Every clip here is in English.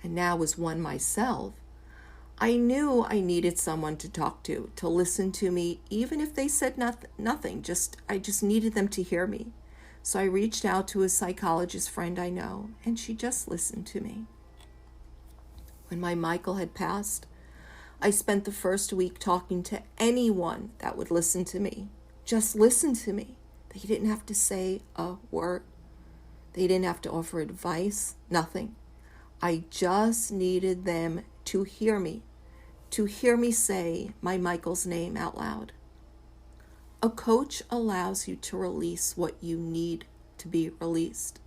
and now was one myself, I knew I needed someone to talk to listen to me, even if they said nothing. I just needed them to hear me. So I reached out to a psychologist friend I know, and she just listened to me. When my Michael had passed, I spent the first week talking to anyone that would listen to me. Just listen to me. They didn't have to say a word. They didn't have to offer advice, nothing. I just needed them to hear me say my Michael's name out loud. A coach allows you to release what you need to be released.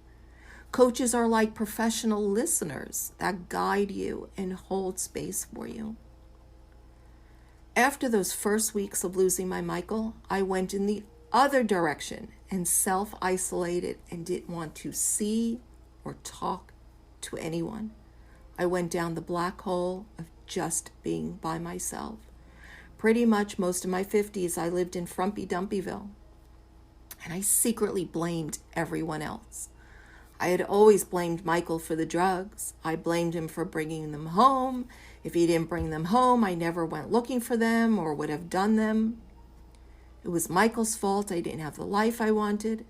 Coaches are like professional listeners that guide you and hold space for you. After those first weeks of losing my Michael, I went in the other direction and self-isolated and didn't want to see or talk to anyone. I went down the black hole of just being by myself. Pretty much most of my 50s, I lived in frumpy Dumpyville, and I secretly blamed everyone else. I had always blamed Michael for the drugs. I blamed him for bringing them home. If he didn't bring them home, I never went looking for them or would have done them. It was Michael's fault. I didn't have the life I wanted.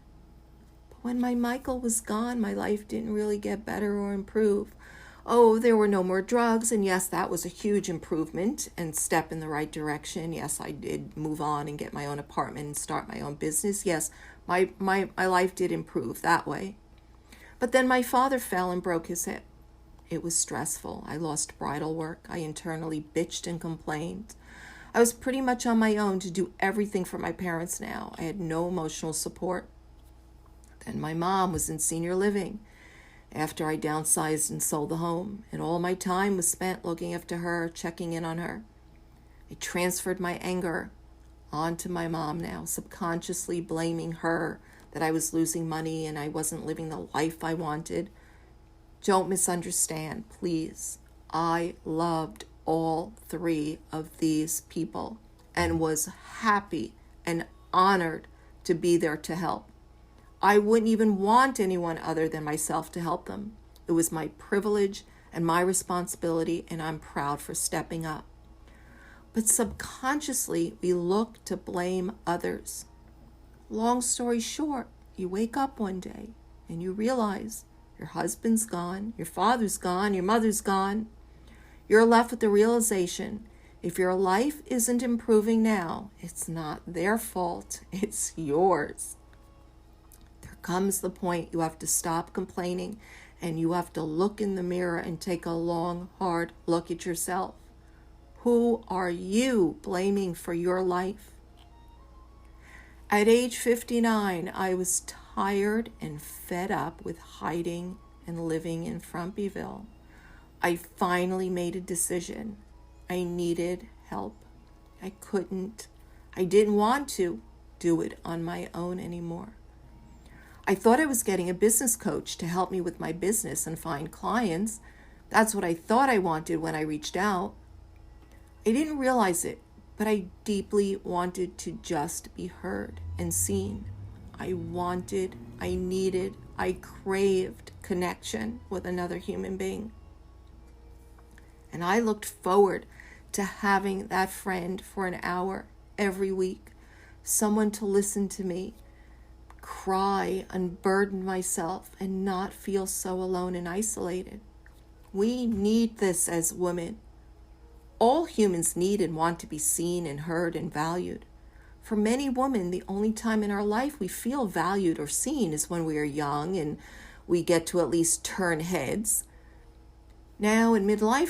But when my Michael was gone, my life didn't really get better or improve. Oh, there were no more drugs, and yes, that was a huge improvement and step in the right direction. Yes, I did move on and get my own apartment and start my own business. Yes, my life did improve that way. But then my father fell and broke his hip. It was stressful. I lost bridal work. I internally bitched and complained. I was pretty much on my own to do everything for my parents now. I had no emotional support. Then my mom was in senior living after I downsized and sold the home, and all my time was spent looking after her, checking in on her. I transferred my anger onto my mom now, subconsciously blaming her that I was losing money and I wasn't living the life I wanted. Don't misunderstand, please. I loved all three of these people and was happy and honored to be there to help. I wouldn't even want anyone other than myself to help them. It was my privilege and my responsibility, and I'm proud for stepping up. But subconsciously, we look to blame others. Long story short, you wake up one day and you realize your husband's gone, your father's gone, your mother's gone. You're left with the realization, if your life isn't improving now, it's not their fault, it's yours. There comes the point you have to stop complaining and you have to look in the mirror and take a long, hard look at yourself. Who are you blaming for your life? At age 59, I was tired and fed up with hiding and living in Frumpyville. I finally made a decision. I needed help. I didn't want to do it on my own anymore. I thought I was getting a business coach to help me with my business and find clients. That's what I thought I wanted when I reached out. I didn't realize it, but I deeply wanted to just be heard and seen. I craved connection with another human being. And I looked forward to having that friend for an hour every week, someone to listen to me, cry, unburden myself, and not feel so alone and isolated. We need this as women. All humans need and want to be seen and heard and valued. For many women, the only time in our life we feel valued or seen is when we are young and we get to at least turn heads. Now in midlife,